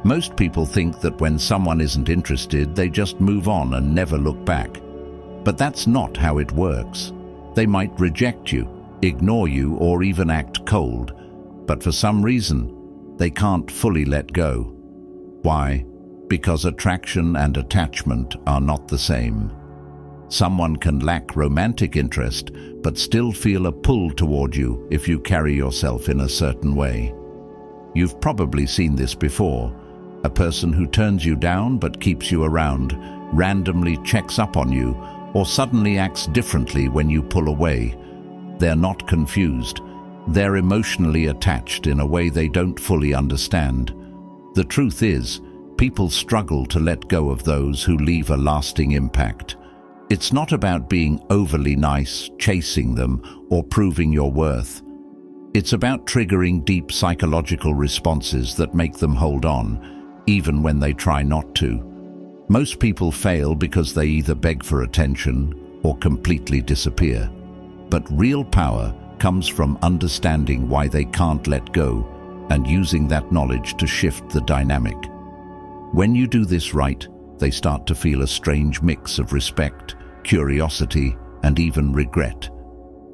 Most people think that when someone isn't interested, they just move on and never look back. But that's not how it works. They might reject you, ignore you, or even act cold. But for some reason, they can't fully let go. Why? Because attraction and attachment are not the same. Someone can lack romantic interest, but still feel a pull toward you if you carry yourself in a certain way. You've probably seen this before. A person who turns you down but keeps you around, randomly checks up on you, or suddenly acts differently when you pull away. They're not confused. They're emotionally attached in a way they don't fully understand. The truth is, people struggle to let go of those who leave a lasting impact. It's not about being overly nice, chasing them, or proving your worth. It's about triggering deep psychological responses that make them hold on, even when they try not to. Most people fail because they either beg for attention or completely disappear. But real power comes from understanding why they can't let go and using that knowledge to shift the dynamic. When you do this right, they start to feel a strange mix of respect, curiosity, and even regret.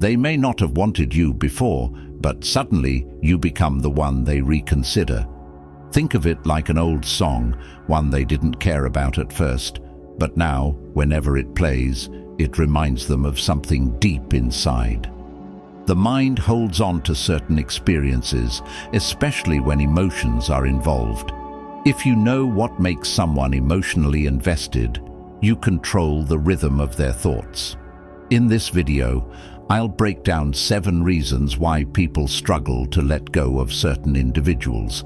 They may not have wanted you before, but suddenly you become the one they reconsider. Think of it like an old song, one they didn't care about at first, but now, whenever it plays, it reminds them of something deep inside. The mind holds on to certain experiences, especially when emotions are involved. If you know what makes someone emotionally invested, you control the rhythm of their thoughts. In this video, I'll break down 7 reasons why people struggle to let go of certain individuals.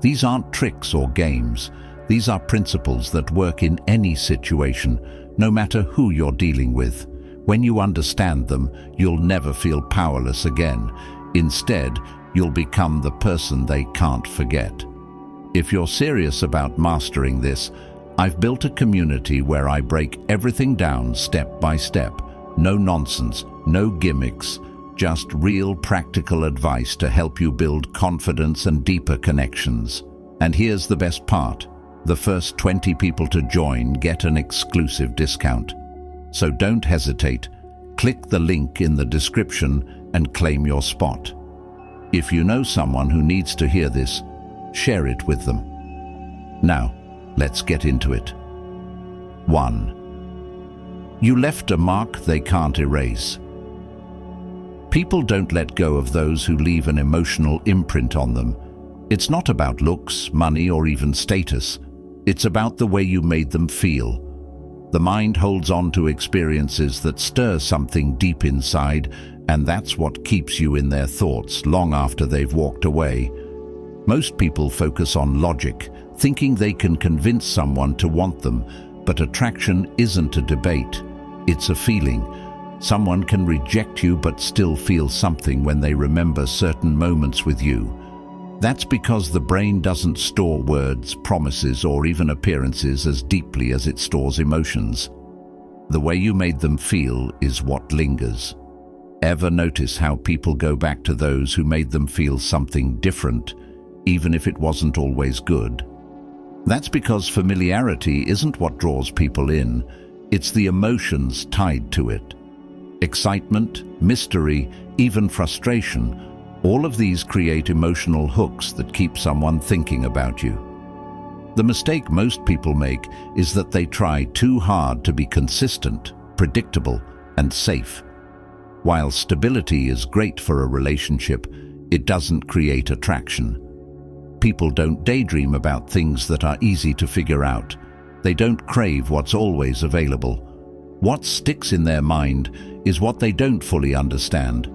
These aren't tricks or games. These are principles that work in any situation, no matter who you're dealing with. When you understand them, you'll never feel powerless again. Instead, you'll become the person they can't forget. If you're serious about mastering this, I've built a community where I break everything down step by step. No nonsense, no gimmicks, just real practical advice to help you build confidence and deeper connections. And here's the best part. The first 20 people to join get an exclusive discount. So don't hesitate. Click the link in the description and claim your spot. If you know someone who needs to hear this, share it with them. Now, let's get into it. 1. You left a mark they can't erase. People don't let go of those who leave an emotional imprint on them. It's not about looks, money, or even status. It's about the way you made them feel. The mind holds on to experiences that stir something deep inside, and that's what keeps you in their thoughts long after they've walked away. Most people focus on logic, thinking they can convince someone to want them, but attraction isn't a debate. It's a feeling. Someone can reject you but still feel something when they remember certain moments with you. That's because the brain doesn't store words, promises, or even appearances as deeply as it stores emotions. The way you made them feel is what lingers. Ever notice how people go back to those who made them feel something different, even if it wasn't always good? That's because familiarity isn't what draws people in. It's the emotions tied to it. Excitement, mystery, even frustration, all of these create emotional hooks that keep someone thinking about you. The mistake most people make is that they try too hard to be consistent, predictable, and safe. While stability is great for a relationship, it doesn't create attraction. People don't daydream about things that are easy to figure out. They don't crave what's always available. What sticks in their mind is what they don't fully understand,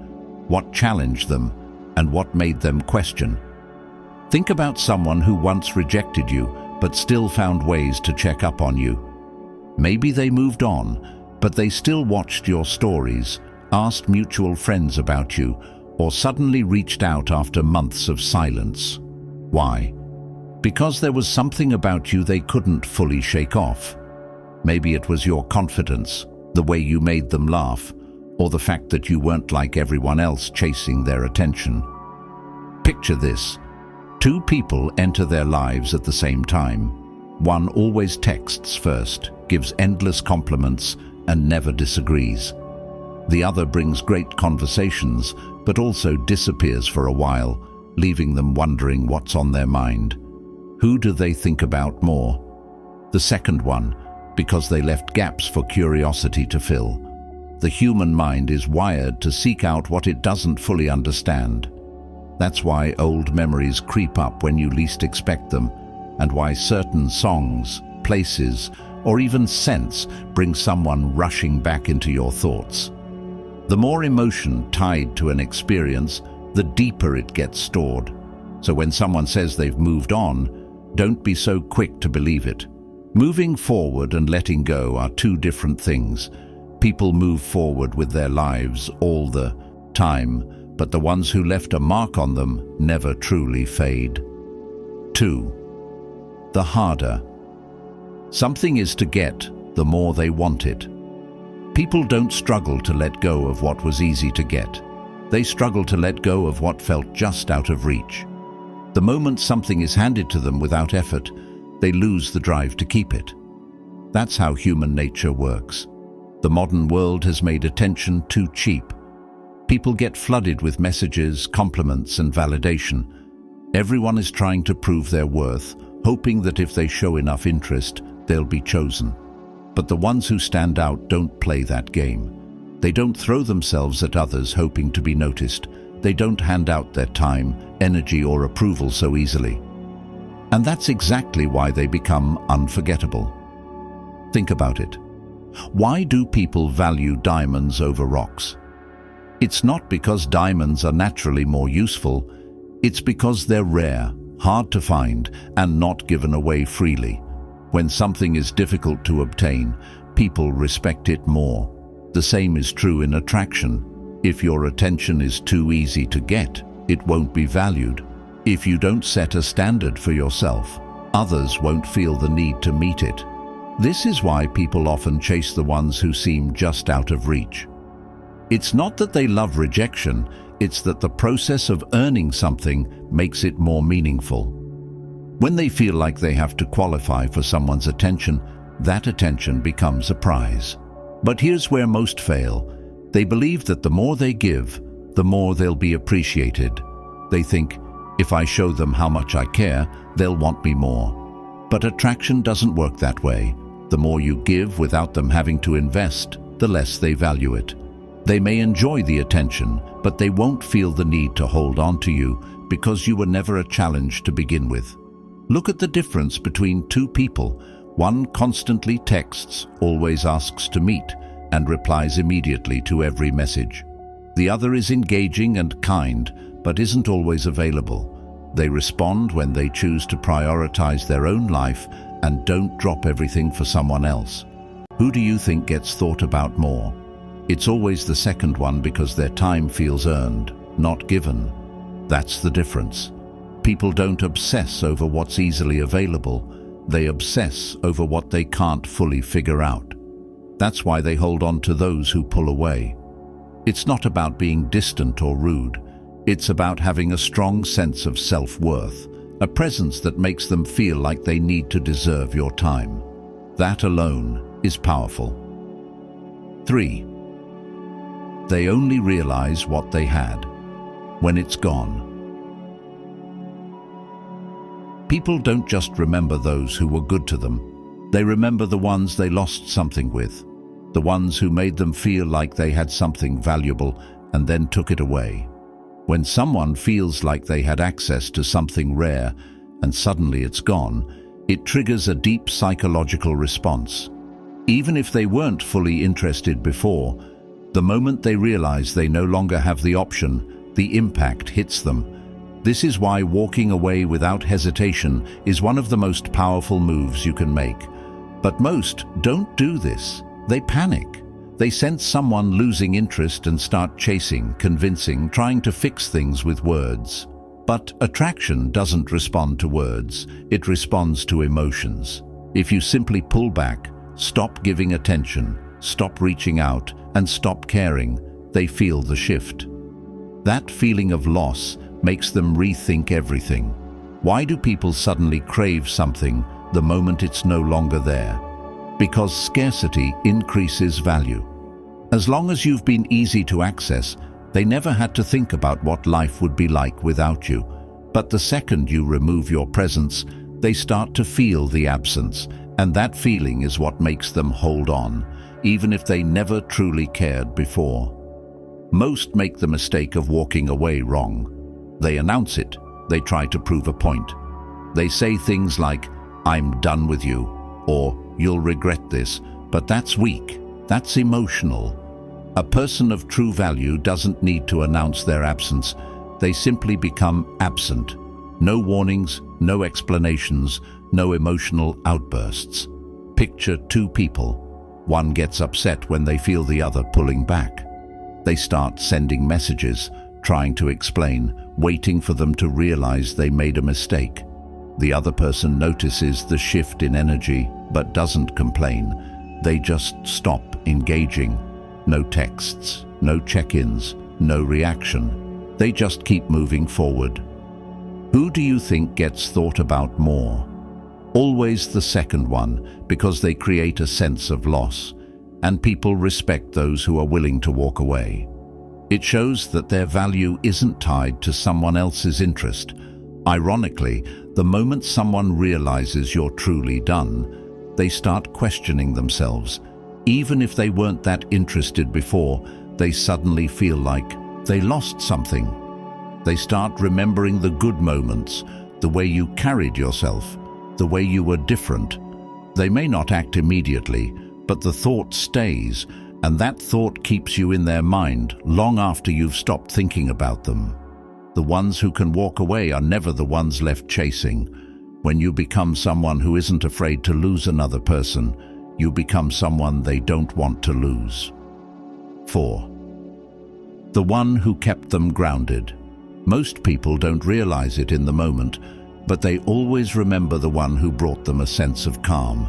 what challenged them, and what made them question. Think about someone who once rejected you, but still found ways to check up on you. Maybe they moved on, but they still watched your stories, asked mutual friends about you, or suddenly reached out after months of silence. Why? Because there was something about you they couldn't fully shake off. Maybe it was your confidence, the way you made them laugh, or the fact that you weren't like everyone else chasing their attention. Picture this. Two people enter their lives at the same time. One always texts first, gives endless compliments, and never disagrees. The other brings great conversations, but also disappears for a while, leaving them wondering what's on their mind. Who do they think about more? The second one, because they left gaps for curiosity to fill. The human mind is wired to seek out what it doesn't fully understand. That's why old memories creep up when you least expect them, and why certain songs, places, or even scents bring someone rushing back into your thoughts. The more emotion tied to an experience, the deeper it gets stored. So when someone says they've moved on, don't be so quick to believe it. Moving forward and letting go are two different things. People move forward with their lives all the time, but the ones who left a mark on them never truly fade. 2. The harder. Something is to get, the more they want it. People don't struggle to let go of what was easy to get. They struggle to let go of what felt just out of reach. The moment something is handed to them without effort, they lose the drive to keep it. That's how human nature works. The modern world has made attention too cheap. People get flooded with messages, compliments, and validation. Everyone is trying to prove their worth, hoping that if they show enough interest, they'll be chosen. But the ones who stand out don't play that game. They don't throw themselves at others hoping to be noticed. They don't hand out their time, energy, or approval so easily. And that's exactly why they become unforgettable. Think about it. Why do people value diamonds over rocks? It's not because diamonds are naturally more useful. It's because they're rare, hard to find, and not given away freely. When something is difficult to obtain, people respect it more. The same is true in attraction. If your attention is too easy to get, it won't be valued. If you don't set a standard for yourself, others won't feel the need to meet it. This is why people often chase the ones who seem just out of reach. It's not that they love rejection, it's that the process of earning something makes it more meaningful. When they feel like they have to qualify for someone's attention, that attention becomes a prize. But here's where most fail. They believe that the more they give, the more they'll be appreciated. They think, if I show them how much I care, they'll want me more. But attraction doesn't work that way. The more you give without them having to invest, the less they value it. They may enjoy the attention, but they won't feel the need to hold on to you because you were never a challenge to begin with. Look at the difference between two people. One constantly texts, always asks to meet, and replies immediately to every message. The other is engaging and kind, but isn't always available. They respond when they choose to prioritize their own life and don't drop everything for someone else. Who do you think gets thought about more? It's always the second one because their time feels earned, not given. That's the difference. People don't obsess over what's easily available. They obsess over what they can't fully figure out. That's why they hold on to those who pull away. It's not about being distant or rude. It's about having a strong sense of self-worth, a presence that makes them feel like they need to deserve your time. That alone is powerful. 3. They only realize what they had when it's gone. People don't just remember those who were good to them. They remember the ones they lost something with, the ones who made them feel like they had something valuable and then took it away. When someone feels like they had access to something rare and suddenly it's gone, it triggers a deep psychological response. Even if they weren't fully interested before, the moment they realize they no longer have the option, the impact hits them. This is why walking away without hesitation is one of the most powerful moves you can make. But most don't do this. They panic. They sense someone losing interest and start chasing, convincing, trying to fix things with words. But attraction doesn't respond to words. It responds to emotions. If you simply pull back, stop giving attention, stop reaching out, and stop caring, they feel the shift. That feeling of loss makes them rethink everything. Why do people suddenly crave something the moment it's no longer there? Because scarcity increases value. As long as you've been easy to access, they never had to think about what life would be like without you. But the second you remove your presence, they start to feel the absence, and that feeling is what makes them hold on, even if they never truly cared before. Most make the mistake of walking away wrong. They announce it. They try to prove a point. They say things like, "I'm done with you," or "You'll regret this," but that's weak. That's emotional. A person of true value doesn't need to announce their absence. They simply become absent. No warnings, no explanations, no emotional outbursts. Picture two people. One gets upset when they feel the other pulling back. They start sending messages, trying to explain, waiting for them to realize they made a mistake. The other person notices the shift in energy, but doesn't complain. They just stop engaging. No texts, no check-ins, no reaction. They just keep moving forward. Who do you think gets thought about more? Always the second one, because they create a sense of loss, and people respect those who are willing to walk away. It shows that their value isn't tied to someone else's interest. Ironically, the moment someone realizes you're truly done, they start questioning themselves. Even if they weren't that interested before, they suddenly feel like they lost something. They start remembering the good moments, the way you carried yourself, the way you were different. They may not act immediately, but the thought stays, and that thought keeps you in their mind long after you've stopped thinking about them. The ones who can walk away are never the ones left chasing. When you become someone who isn't afraid to lose another person, you become someone they don't want to lose. 4. The one who kept them grounded. Most people don't realize it in the moment, but they always remember the one who brought them a sense of calm,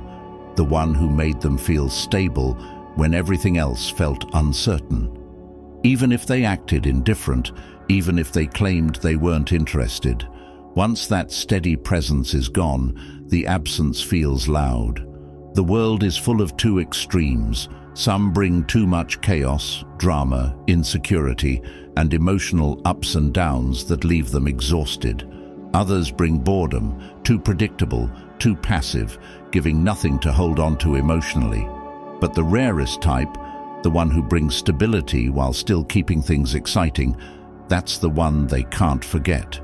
the one who made them feel stable when everything else felt uncertain. Even if they acted indifferent, even if they claimed they weren't interested, once that steady presence is gone, the absence feels loud. The world is full of two extremes. Some bring too much chaos, drama, insecurity, and emotional ups and downs that leave them exhausted. Others bring boredom, too predictable, too passive, giving nothing to hold on to emotionally. But the rarest type, the one who brings stability while still keeping things exciting, that's the one they can't forget.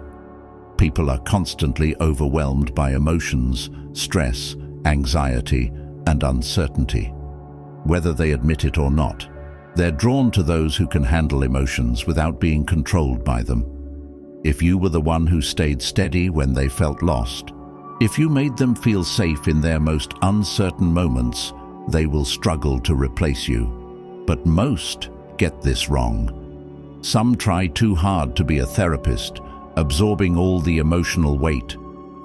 People are constantly overwhelmed by emotions, stress, anxiety, and uncertainty. Whether they admit it or not, they're drawn to those who can handle emotions without being controlled by them. If you were the one who stayed steady when they felt lost, if you made them feel safe in their most uncertain moments, they will struggle to replace you. But most get this wrong. Some try too hard to be a therapist, absorbing all the emotional weight,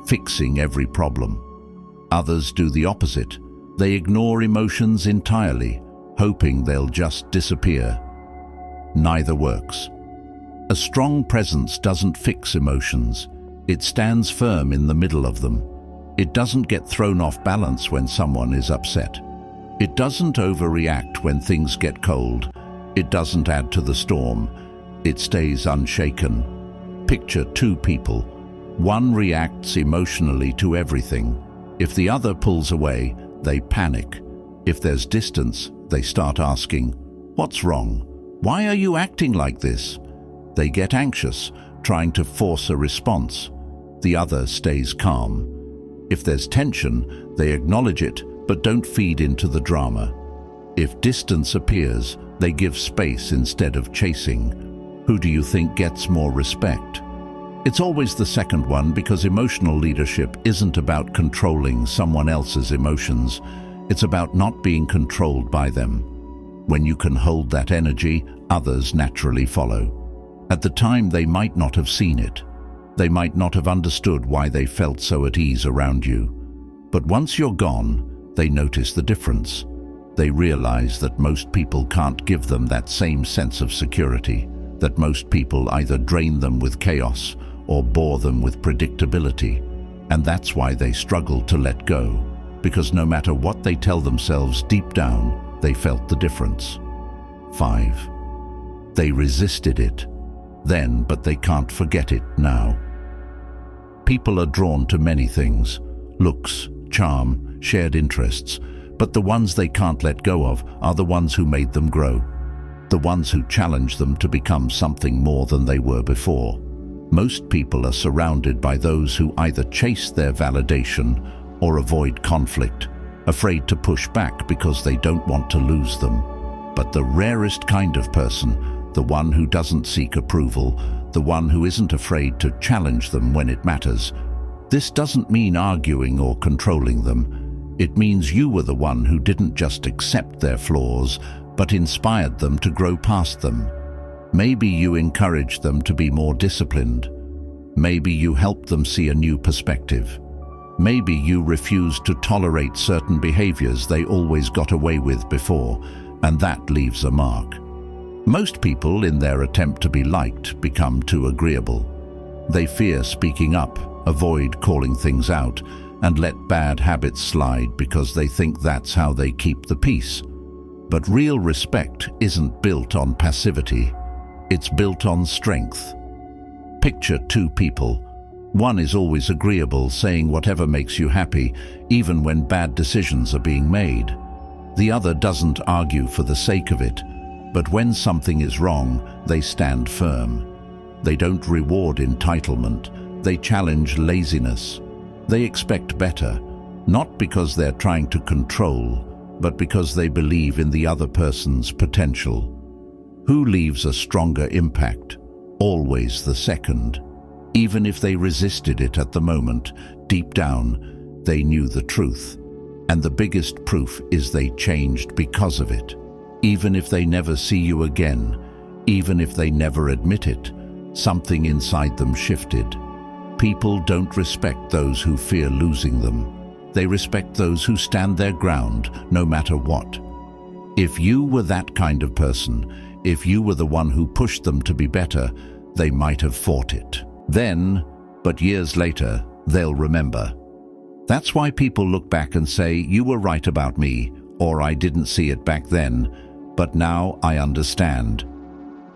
fixing every problem. Others do the opposite. They ignore emotions entirely, hoping they'll just disappear. Neither works. A strong presence doesn't fix emotions. It stands firm in the middle of them. It doesn't get thrown off balance when someone is upset. It doesn't overreact when things get cold. It doesn't add to the storm. It stays unshaken. Picture two people. One reacts emotionally to everything. If the other pulls away, they panic. If there's distance, they start asking, "What's wrong? Why are you acting like this?" They get anxious, trying to force a response. The other stays calm. If there's tension, they acknowledge it, but don't feed into the drama. If distance appears, they give space instead of chasing. Who do you think gets more respect? It's always the second one, because emotional leadership isn't about controlling someone else's emotions. It's about not being controlled by them. When you can hold that energy, others naturally follow. At the time, they might not have seen it. They might not have understood why they felt so at ease around you. But once you're gone, they notice the difference. They realize that most people can't give them that same sense of security, that most people either drain them with chaos or bore them with predictability. And that's why they struggle to let go, because no matter what they tell themselves deep down, they felt the difference. 5. They resisted it then, but they can't forget it now. People are drawn to many things: looks, charm, shared interests, but the ones they can't let go of are the ones who made them grow, the ones who challenge them to become something more than they were before. Most people are surrounded by those who either chase their validation or avoid conflict, afraid to push back because they don't want to lose them. But the rarest kind of person, the one who doesn't seek approval, the one who isn't afraid to challenge them when it matters. This doesn't mean arguing or controlling them. It means you were the one who didn't just accept their flaws, but inspired them to grow past them. Maybe you encouraged them to be more disciplined. Maybe you helped them see a new perspective. Maybe you refused to tolerate certain behaviors they always got away with before, and that leaves a mark. Most people, in their attempt to be liked, become too agreeable. They fear speaking up, avoid calling things out, and let bad habits slide because they think that's how they keep the peace. But real respect isn't built on passivity. It's built on strength. Picture two people. One is always agreeable, saying whatever makes you happy, even when bad decisions are being made. The other doesn't argue for the sake of it, but when something is wrong, they stand firm. They don't reward entitlement. They challenge laziness. They expect better, not because they're trying to control, but because they believe in the other person's potential. Who leaves a stronger impact? Always the second. Even if they resisted it at the moment, deep down, they knew the truth. And the biggest proof is they changed because of it. Even if they never see you again, even if they never admit it, something inside them shifted. People don't respect those who fear losing them. They respect those who stand their ground, no matter what. If you were that kind of person, if you were the one who pushed them to be better, they might have fought it. Then, but years later, they'll remember. That's why people look back and say, "You were right about me," or "I didn't see it back then, but now I understand."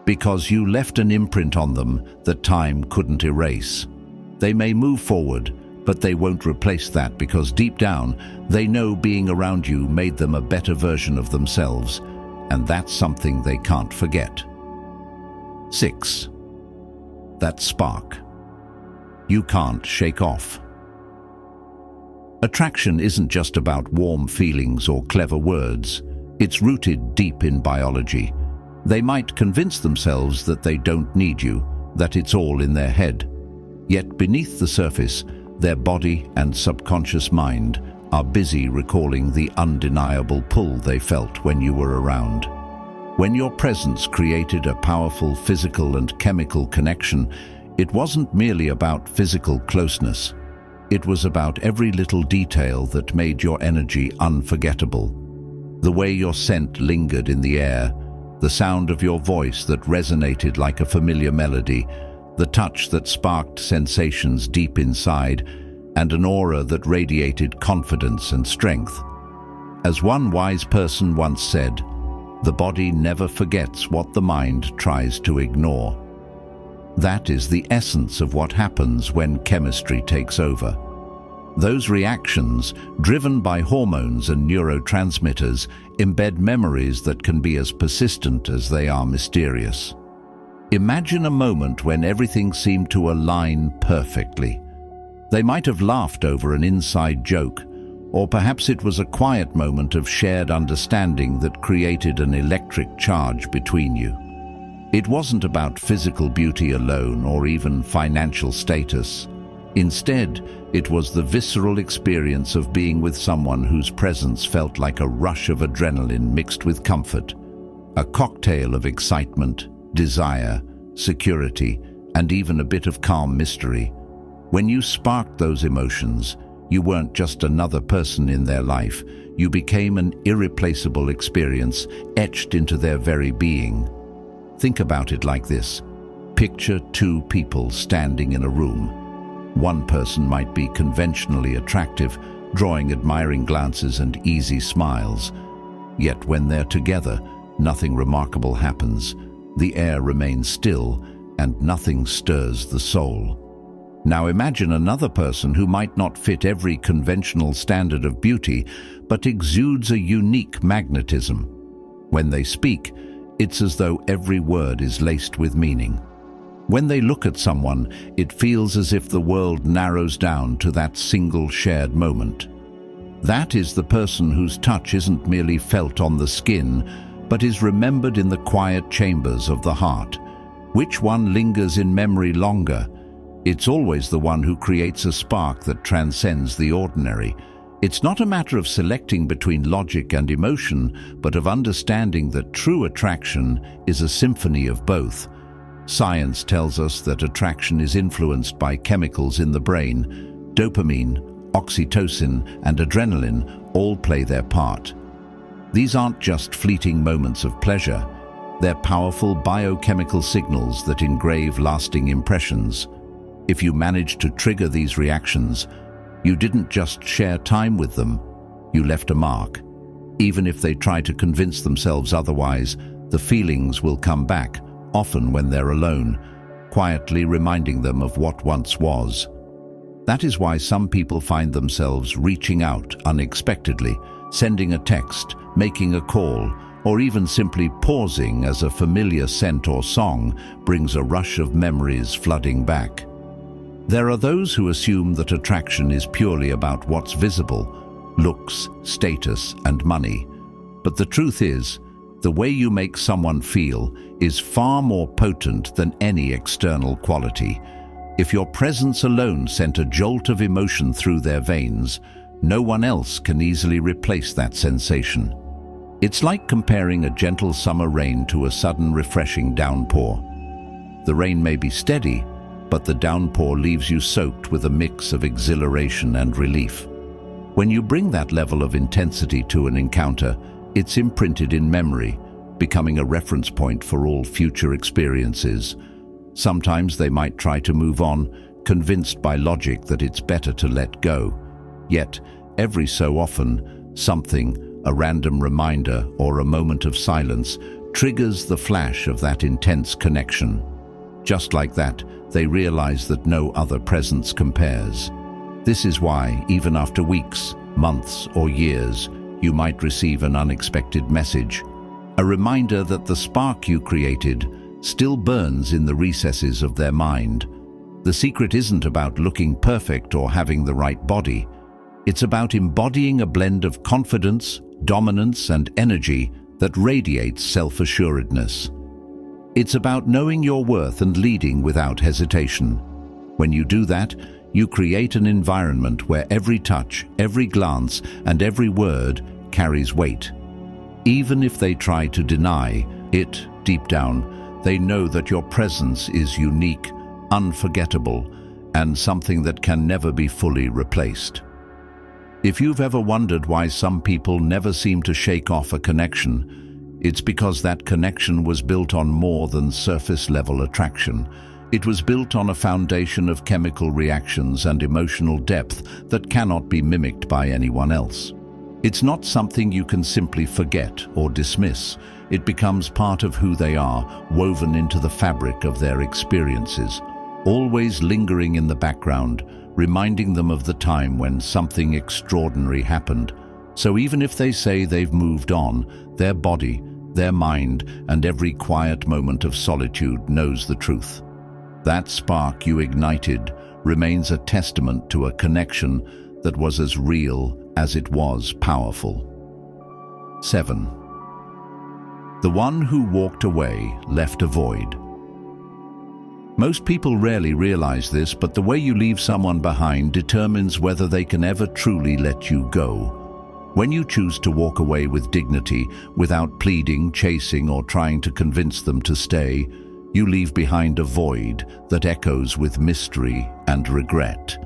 Because you left an imprint on them that time couldn't erase. They may move forward, but they won't replace that, because deep down, they know being around you made them a better version of themselves, and that's something they can't forget. 6. That spark. You can't shake off. Attraction isn't just about warm feelings or clever words. It's rooted deep in biology. They might convince themselves that they don't need you, that it's all in their head. Yet beneath the surface, their body and subconscious mind are busy recalling the undeniable pull they felt when you were around. When your presence created a powerful physical and chemical connection, it wasn't merely about physical closeness. It was about every little detail that made your energy unforgettable. The way your scent lingered in the air, the sound of your voice that resonated like a familiar melody, the touch that sparked sensations deep inside, and an aura that radiated confidence and strength. As one wise person once said, "The body never forgets what the mind tries to ignore." That is the essence of what happens when chemistry takes over. Those reactions, driven by hormones and neurotransmitters, embed memories that can be as persistent as they are mysterious. Imagine a moment when everything seemed to align perfectly. They might have laughed over an inside joke, or perhaps it was a quiet moment of shared understanding that created an electric charge between you. It wasn't about physical beauty alone or even financial status. Instead, it was the visceral experience of being with someone whose presence felt like a rush of adrenaline mixed with comfort, a cocktail of excitement, desire, security, and even a bit of calm mystery. When you sparked those emotions, you weren't just another person in their life. You became an irreplaceable experience etched into their very being. Think about it like this. Picture two people standing in a room. One person might be conventionally attractive, drawing admiring glances and easy smiles. Yet when they're together, nothing remarkable happens. The air remains still, and nothing stirs the soul. Now imagine another person who might not fit every conventional standard of beauty, but exudes a unique magnetism. When they speak, it's as though every word is laced with meaning. When they look at someone, it feels as if the world narrows down to that single shared moment. That is the person whose touch isn't merely felt on the skin, but is remembered in the quiet chambers of the heart. Which one lingers in memory longer? It's always the one who creates a spark that transcends the ordinary. It's not a matter of selecting between logic and emotion, but of understanding that true attraction is a symphony of both. Science tells us that attraction is influenced by chemicals in the brain. Dopamine, oxytocin, and adrenaline all play their part. These aren't just fleeting moments of pleasure. They're powerful biochemical signals that engrave lasting impressions. If you manage to trigger these reactions, you didn't just share time with them, you left a mark. Even if they try to convince themselves otherwise, the feelings will come back, often when they're alone, quietly reminding them of what once was. That is why some people find themselves reaching out unexpectedly, sending a text, making a call, or even simply pausing as a familiar scent or song brings a rush of memories flooding back. There are those who assume that attraction is purely about what's visible, looks, status, and money. But the truth is, the way you make someone feel is far more potent than any external quality. If your presence alone sent a jolt of emotion through their veins, no one else can easily replace that sensation. It's like comparing a gentle summer rain to a sudden refreshing downpour. The rain may be steady, but the downpour leaves you soaked with a mix of exhilaration and relief. When you bring that level of intensity to an encounter, it's imprinted in memory, becoming a reference point for all future experiences. Sometimes they might try to move on, convinced by logic that it's better to let go. Yet, every so often, something, a random reminder or a moment of silence, triggers the flash of that intense connection. Just like that, they realize that no other presence compares. This is why, even after weeks, months, or years, you might receive an unexpected message, a reminder that the spark you created still burns in the recesses of their mind. The secret isn't about looking perfect or having the right body. It's about embodying a blend of confidence, dominance, and energy that radiates self-assuredness. It's about knowing your worth and leading without hesitation. When you do that, you create an environment where every touch, every glance, and every word carries weight. Even if they try to deny it deep down, they know that your presence is unique, unforgettable, and something that can never be fully replaced. If you've ever wondered why some people never seem to shake off a connection, it's because that connection was built on more than surface-level attraction. It was built on a foundation of chemical reactions and emotional depth that cannot be mimicked by anyone else. It's not something you can simply forget or dismiss. It becomes part of who they are, woven into the fabric of their experiences, always lingering in the background, reminding them of the time when something extraordinary happened. So even if they say they've moved on, their body, their mind, and every quiet moment of solitude knows the truth. That spark you ignited remains a testament to a connection that was as real as it was powerful. 7. The one who walked away left a void. Most people rarely realize this, but the way you leave someone behind determines whether they can ever truly let you go. When you choose to walk away with dignity, without pleading, chasing, or trying to convince them to stay, you leave behind a void that echoes with mystery and regret.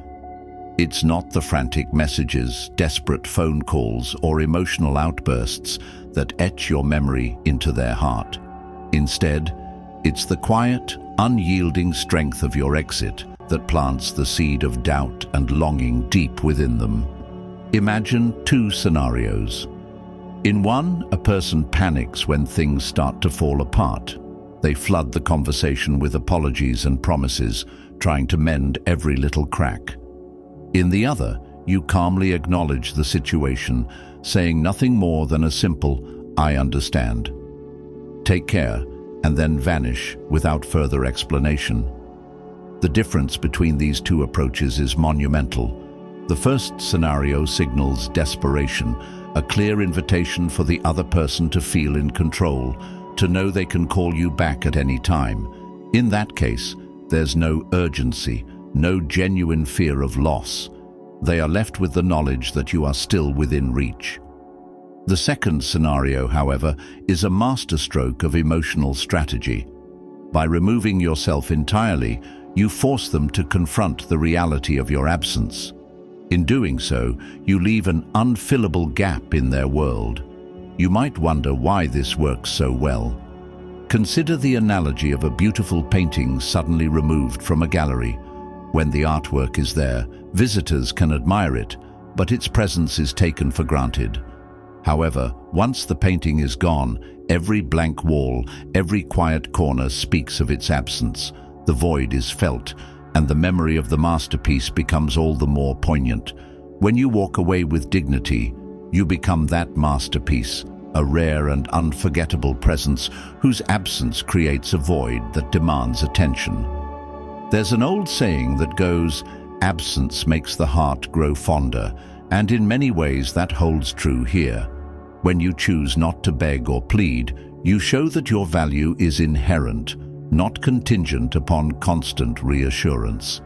It's not the frantic messages, desperate phone calls, or emotional outbursts that etch your memory into their heart. Instead, it's the quiet, unyielding strength of your exit that plants the seed of doubt and longing deep within them. Imagine two scenarios. In one, a person panics when things start to fall apart. They flood the conversation with apologies and promises, trying to mend every little crack. In the other, you calmly acknowledge the situation, saying nothing more than a simple, "I understand. Take care," and then vanish without further explanation. The difference between these two approaches is monumental. The first scenario signals desperation, a clear invitation for the other person to feel in control, to know they can call you back at any time. In that case, there's no urgency, no genuine fear of loss. They are left with the knowledge that you are still within reach. The second scenario, however, is a masterstroke of emotional strategy. By removing yourself entirely, you force them to confront the reality of your absence. In doing so, you leave an unfillable gap in their world. You might wonder why this works so well. Consider the analogy of a beautiful painting suddenly removed from a gallery. When the artwork is there, visitors can admire it, but its presence is taken for granted. However, once the painting is gone, every blank wall, every quiet corner speaks of its absence. The void is felt, and the memory of the masterpiece becomes all the more poignant. When you walk away with dignity, you become that masterpiece, a rare and unforgettable presence whose absence creates a void that demands attention. There's an old saying that goes, "Absence makes the heart grow fonder," and in many ways that holds true here. When you choose not to beg or plead, you show that your value is inherent, not contingent upon constant reassurance.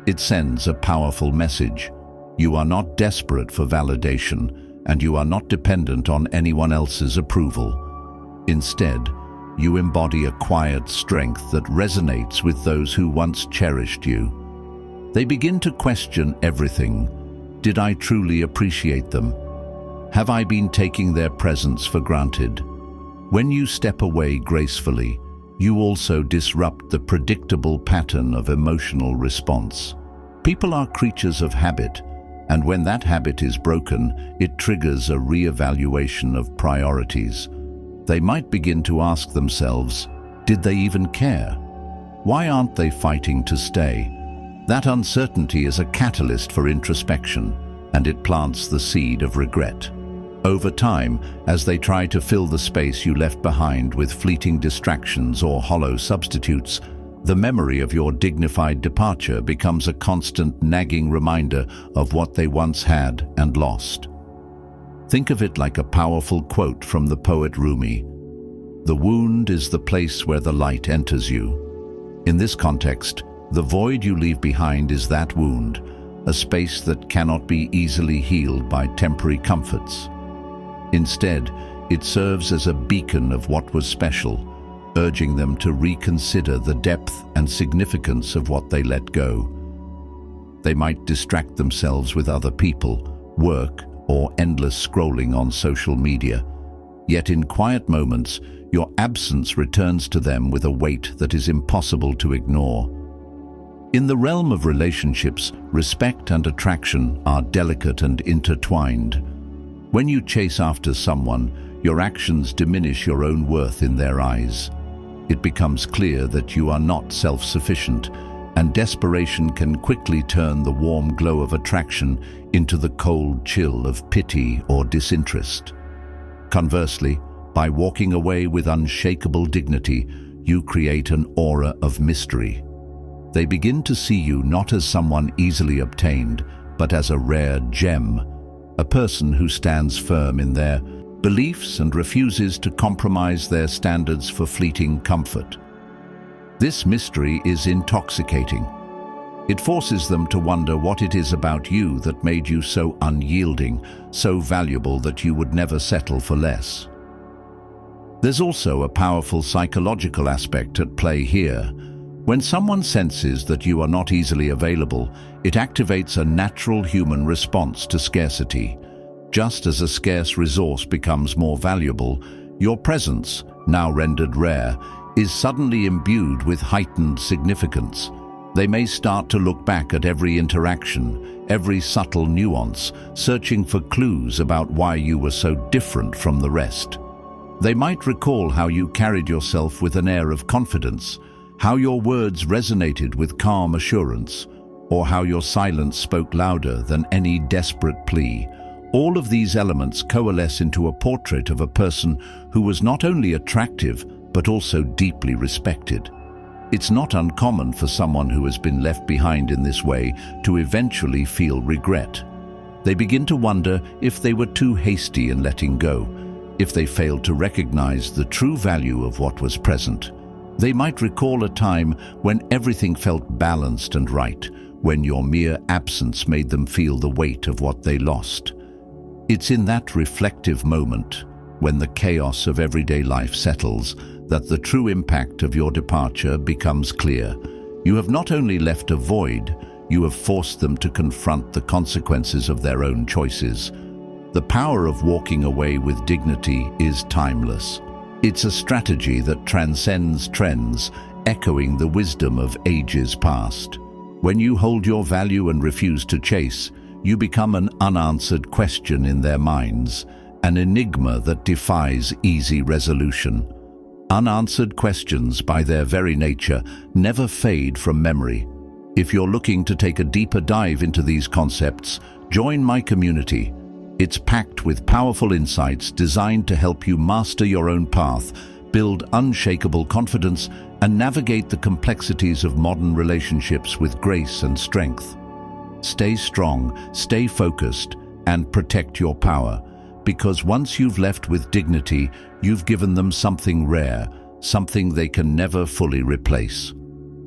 It sends a powerful message. You are not desperate for validation, and you are not dependent on anyone else's approval. Instead, you embody a quiet strength that resonates with those who once cherished you. They begin to question everything. Did I truly appreciate them? Have I been taking their presence for granted? When you step away gracefully, you also disrupt the predictable pattern of emotional response. People are creatures of habit, and when that habit is broken, it triggers a re-evaluation of priorities. They might begin to ask themselves, did they even care? Why aren't they fighting to stay? That uncertainty is a catalyst for introspection, and it plants the seed of regret. Over time, as they try to fill the space you left behind with fleeting distractions or hollow substitutes, the memory of your dignified departure becomes a constant nagging reminder of what they once had and lost. Think of it like a powerful quote from the poet Rumi: "The wound is the place where the light enters you." In this context, the void you leave behind is that wound, a space that cannot be easily healed by temporary comforts. Instead, it serves as a beacon of what was special, urging them to reconsider the depth and significance of what they let go. They might distract themselves with other people, work, or endless scrolling on social media. Yet in quiet moments, your absence returns to them with a weight that is impossible to ignore. In the realm of relationships, respect and attraction are delicate and intertwined. When you chase after someone, your actions diminish your own worth in their eyes. It becomes clear that you are not self-sufficient, and desperation can quickly turn the warm glow of attraction into the cold chill of pity or disinterest. Conversely, by walking away with unshakable dignity, you create an aura of mystery. They begin to see you not as someone easily obtained, but as a rare gem, a person who stands firm in their beliefs and refuses to compromise their standards for fleeting comfort. This mystery is intoxicating. It forces them to wonder what it is about you that made you so unyielding, so valuable that you would never settle for less. There's also a powerful psychological aspect at play here. When someone senses that you are not easily available, it activates a natural human response to scarcity. Just as a scarce resource becomes more valuable, your presence, now rendered rare, is suddenly imbued with heightened significance. They may start to look back at every interaction, every subtle nuance, searching for clues about why you were so different from the rest. They might recall how you carried yourself with an air of confidence, how your words resonated with calm assurance, or how your silence spoke louder than any desperate plea. All of these elements coalesce into a portrait of a person who was not only attractive, but also deeply respected. It's not uncommon for someone who has been left behind in this way to eventually feel regret. They begin to wonder if they were too hasty in letting go, if they failed to recognize the true value of what was present. They might recall a time when everything felt balanced and right, when your mere absence made them feel the weight of what they lost. It's in that reflective moment, when the chaos of everyday life settles, that the true impact of your departure becomes clear. You have not only left a void, you have forced them to confront the consequences of their own choices. The power of walking away with dignity is timeless. It's a strategy that transcends trends, echoing the wisdom of ages past. When you hold your value and refuse to chase, you become an unanswered question in their minds, an enigma that defies easy resolution. Unanswered questions, by their very nature, never fade from memory. If you're looking to take a deeper dive into these concepts, join my community. It's packed with powerful insights designed to help you master your own path, build unshakable confidence, and navigate the complexities of modern relationships with grace and strength. Stay strong, stay focused, and protect your power, because once you've left with dignity, you've given them something rare, something they can never fully replace.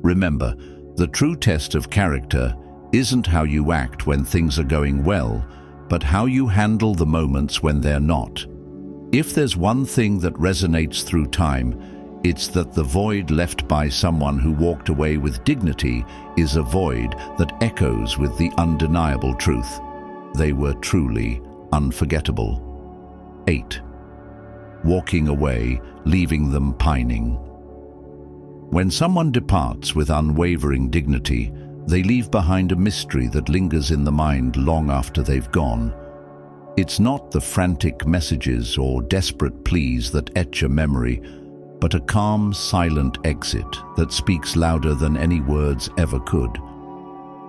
Remember, the true test of character isn't how you act when things are going well, but how you handle the moments when they're not. If there's one thing that resonates through time, it's that the void left by someone who walked away with dignity is a void that echoes with the undeniable truth. They were truly unforgettable. 8. Walking away, leaving them pining. When someone departs with unwavering dignity, they leave behind a mystery that lingers in the mind long after they've gone. It's not the frantic messages or desperate pleas that etch a memory, but a calm, silent exit that speaks louder than any words ever could.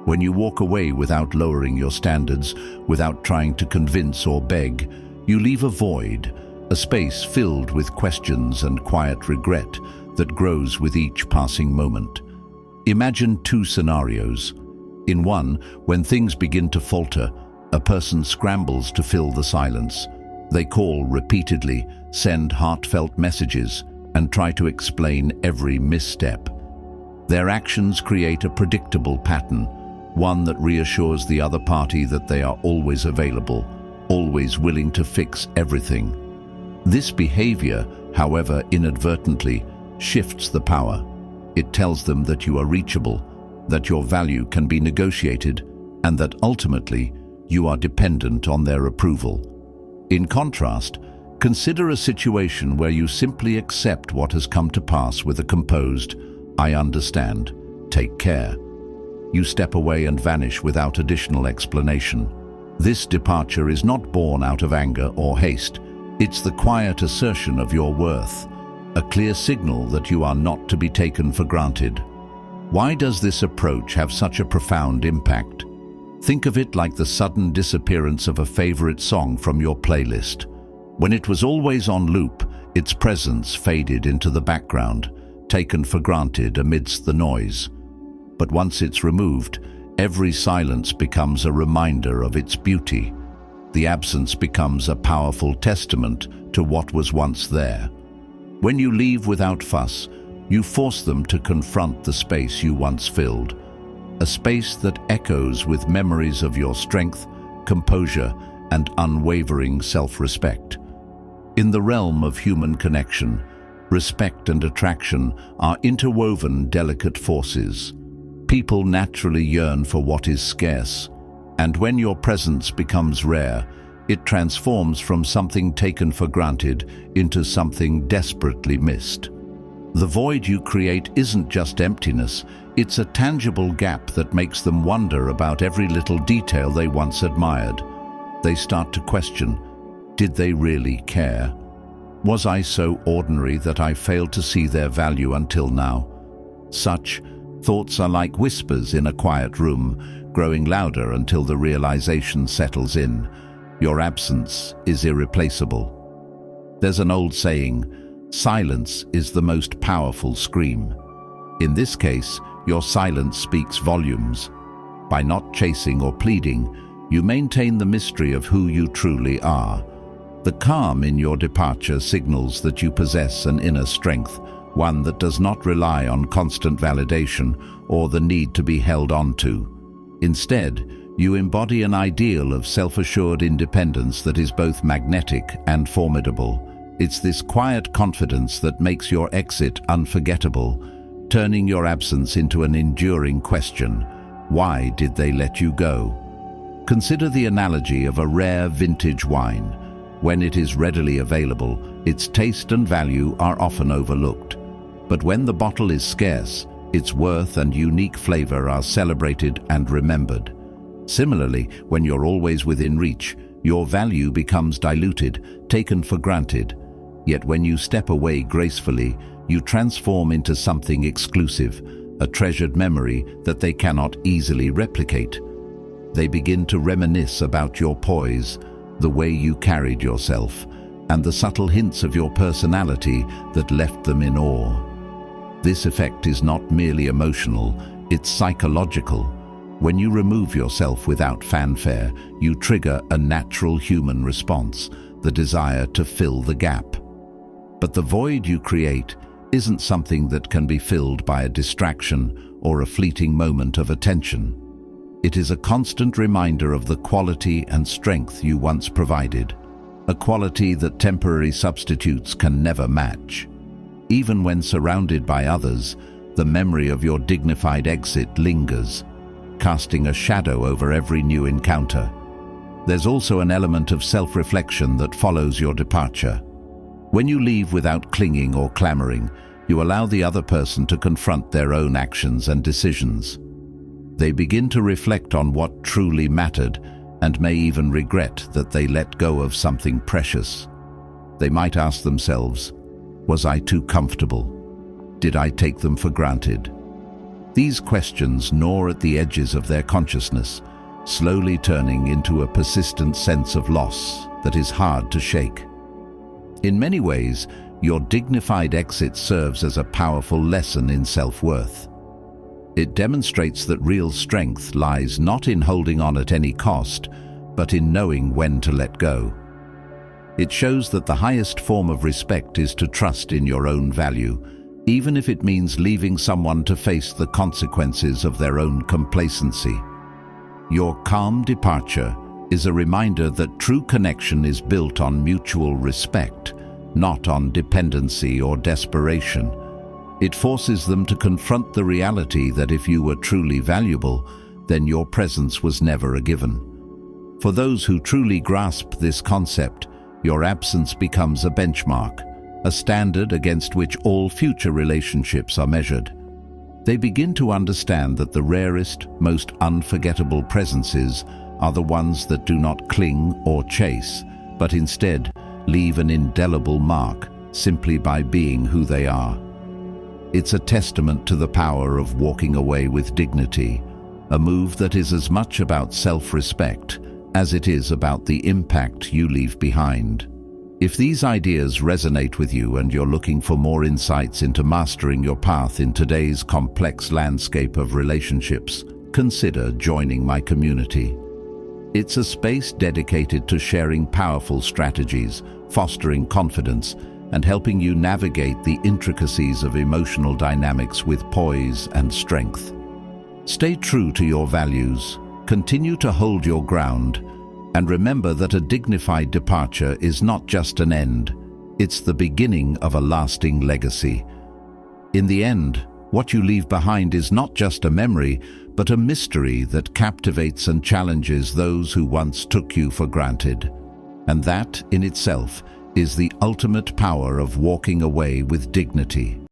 When you walk away without lowering your standards, without trying to convince or beg, you leave a void, a space filled with questions and quiet regret that grows with each passing moment. Imagine two scenarios. In one, when things begin to falter, a person scrambles to fill the silence. They call repeatedly, send heartfelt messages, and try to explain every misstep. Their actions create a predictable pattern, one that reassures the other party that they are always available, always willing to fix everything. This behavior, however inadvertently, shifts the power. It tells them that you are reachable, that your value can be negotiated, and that ultimately you are dependent on their approval. In contrast, consider a situation where you simply accept what has come to pass with a composed, "I understand, take care." You step away and vanish without additional explanation. This departure is not born out of anger or haste. It's the quiet assertion of your worth, a clear signal that you are not to be taken for granted. Why does this approach have such a profound impact? Think of it like the sudden disappearance of a favorite song from your playlist. When it was always on loop, its presence faded into the background, taken for granted amidst the noise. But once it's removed, every silence becomes a reminder of its beauty. The absence becomes a powerful testament to what was once there. When you leave without fuss, you force them to confront the space you once filled, a space that echoes with memories of your strength, composure, and unwavering self-respect. In the realm of human connection, respect and attraction are interwoven delicate forces. People naturally yearn for what is scarce, and when your presence becomes rare, it transforms from something taken for granted into something desperately missed. The void you create isn't just emptiness, it's a tangible gap that makes them wonder about every little detail they once admired. They start to question, did they really care? Was I so ordinary that I failed to see their value until now? Such thoughts are like whispers in a quiet room, growing louder until the realization settles in. Your absence is irreplaceable. There's an old saying, silence is the most powerful scream. In this case, your silence speaks volumes. By not chasing or pleading, you maintain the mystery of who you truly are. The calm in your departure signals that you possess an inner strength, one that does not rely on constant validation or the need to be held on to. Instead, you embody an ideal of self-assured independence that is both magnetic and formidable. It's this quiet confidence that makes your exit unforgettable, turning your absence into an enduring question. Why did they let you go? Consider the analogy of a rare vintage wine. When it is readily available, its taste and value are often overlooked. But when the bottle is scarce, its worth and unique flavor are celebrated and remembered. Similarly, when you're always within reach, your value becomes diluted, taken for granted. Yet when you step away gracefully, you transform into something exclusive, a treasured memory that they cannot easily replicate. They begin to reminisce about your poise, the way you carried yourself, and the subtle hints of your personality that left them in awe. This effect is not merely emotional, it's psychological. When you remove yourself without fanfare, you trigger a natural human response, the desire to fill the gap. But the void you create isn't something that can be filled by a distraction or a fleeting moment of attention. It is a constant reminder of the quality and strength you once provided, a quality that temporary substitutes can never match. Even when surrounded by others, the memory of your dignified exit lingers, casting a shadow over every new encounter. There's also an element of self-reflection that follows your departure. When you leave without clinging or clamoring, you allow the other person to confront their own actions and decisions. They begin to reflect on what truly mattered and may even regret that they let go of something precious. They might ask themselves, was I too comfortable? Did I take them for granted? These questions gnaw at the edges of their consciousness, slowly turning into a persistent sense of loss that is hard to shake. In many ways, your dignified exit serves as a powerful lesson in self-worth. It demonstrates that real strength lies not in holding on at any cost, but in knowing when to let go. It shows that the highest form of respect is to trust in your own value, even if it means leaving someone to face the consequences of their own complacency. Your calm departure is a reminder that true connection is built on mutual respect, not on dependency or desperation. It forces them to confront the reality that if you were truly valuable, then your presence was never a given. For those who truly grasp this concept, your absence becomes a benchmark, a standard against which all future relationships are measured. They begin to understand that the rarest, most unforgettable presences are the ones that do not cling or chase, but instead leave an indelible mark simply by being who they are. It's a testament to the power of walking away with dignity, a move that is as much about self-respect as it is about the impact you leave behind. If these ideas resonate with you and you're looking for more insights into mastering your path in today's complex landscape of relationships, consider joining my community. It's a space dedicated to sharing powerful strategies, fostering confidence, and helping you navigate the intricacies of emotional dynamics with poise and strength. Stay true to your values, continue to hold your ground, and remember that a dignified departure is not just an end, it's the beginning of a lasting legacy. In the end, what you leave behind is not just a memory, but a mystery that captivates and challenges those who once took you for granted. And that, in itself, is the ultimate power of walking away with dignity.